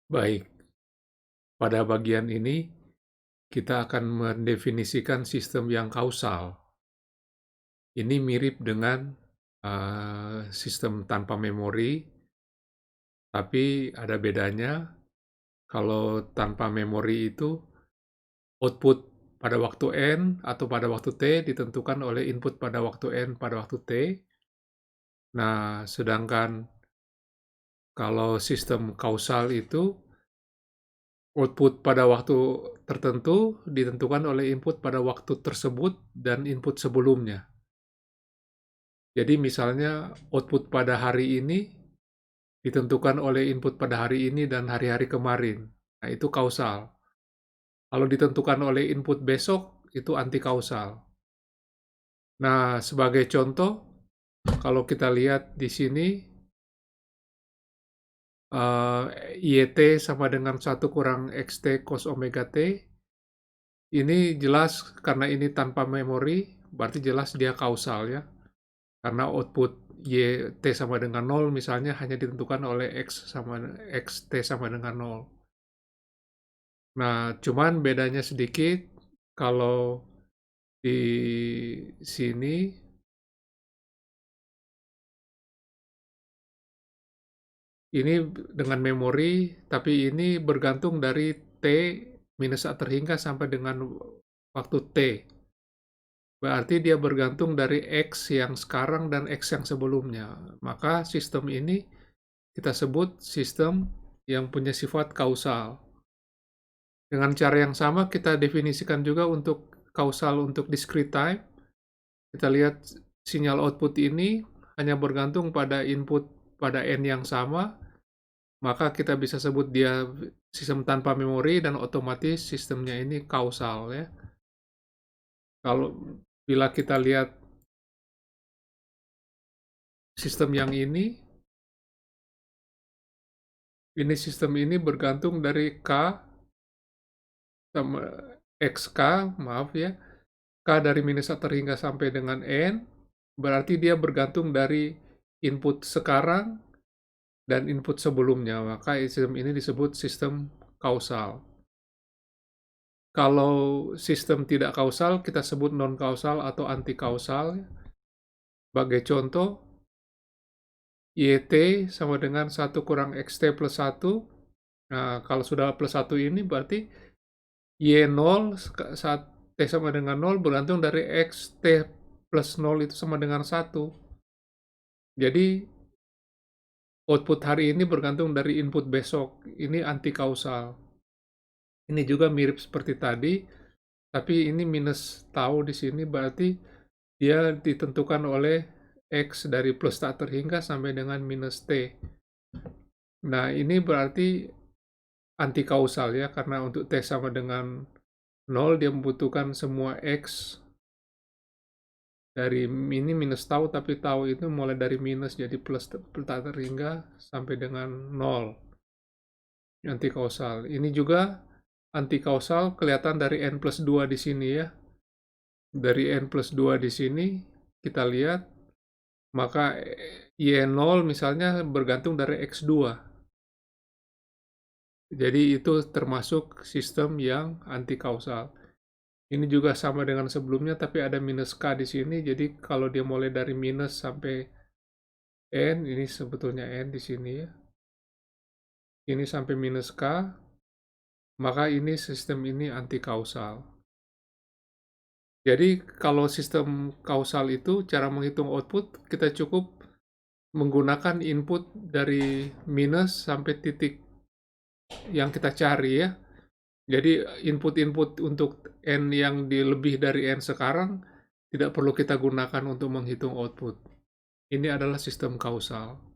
Baik, pada bagian ini kita akan mendefinisikan sistem yang kausal. Ini mirip dengan sistem tanpa memori, tapi ada bedanya. Kalau tanpa memori itu output pada waktu N atau pada waktu T ditentukan oleh input pada waktu N pada waktu T. Nah, sedangkan kalau sistem kausal itu output pada waktu tertentu ditentukan oleh input pada waktu tersebut dan input sebelumnya. Jadi misalnya output pada hari ini ditentukan oleh input pada hari ini dan hari-hari kemarin. Nah, itu kausal. Kalau ditentukan oleh input besok, itu anti kausal. Nah, sebagai contoh, kalau kita lihat di sini, YT sama dengan 1 kurang XT cos omega T, ini jelas karena ini tanpa memori, berarti jelas dia kausal ya. Karena output YT sama dengan 0 misalnya hanya ditentukan oleh XT sama dengan 0. Nah, cuman bedanya sedikit kalau di sini ini dengan memori, tapi ini bergantung dari T minus A terhingga sampai dengan waktu T. Berarti dia bergantung dari X yang sekarang dan X yang sebelumnya. Maka sistem ini kita sebut sistem yang punya sifat kausal. Dengan cara yang sama kita definisikan juga untuk kausal untuk discrete time. Kita lihat sinyal output ini hanya bergantung pada input pada N yang sama, maka kita bisa sebut dia sistem tanpa memori dan otomatis sistemnya ini kausal ya. Kalau bila kita lihat sistem yang ini sistem ini bergantung dari K sama XK, maaf ya, K dari minus 1 hingga sampai dengan N, berarti dia bergantung dari input sekarang dan input sebelumnya, maka sistem ini disebut sistem kausal. Kalau sistem tidak kausal, kita sebut non-kausal atau anti-kausal. Sebagai contoh, YT sama dengan 1 kurang XT plus 1. Nah, kalau sudah plus 1 ini berarti Y0 saat T sama dengan 0 bergantung dari X, T plus 0 itu sama dengan 1. Jadi, output hari ini bergantung dari input besok. Ini anti-kausal. Ini juga mirip seperti tadi, tapi ini minus tau di sini berarti dia ditentukan oleh X dari plus tak terhingga sampai dengan minus T. Nah, ini berarti anti kausal ya, karena untuk T sama dengan 0 dia membutuhkan semua X dari ini minus tau, tapi tau itu mulai dari minus jadi plus tak terhingga sampai dengan 0. Anti kausal. Ini juga anti kausal kelihatan dari N plus 2 di sini ya. Dari N plus 2 di sini kita lihat, maka Y0 misalnya bergantung dari X2. Jadi itu termasuk sistem yang anti kausal. Ini juga sama dengan sebelumnya, tapi ada minus K di sini. Jadi kalau dia mulai dari minus sampai N, ini sebetulnya N di sini ya. Ini sampai minus K, maka ini sistem ini anti kausal. Jadi kalau sistem kausal itu cara menghitung output kita cukup menggunakan input dari minus sampai titik yang kita cari ya. Jadi input-input untuk N yang lebih dari N sekarang tidak perlu kita gunakan untuk menghitung output. Ini adalah sistem kausal.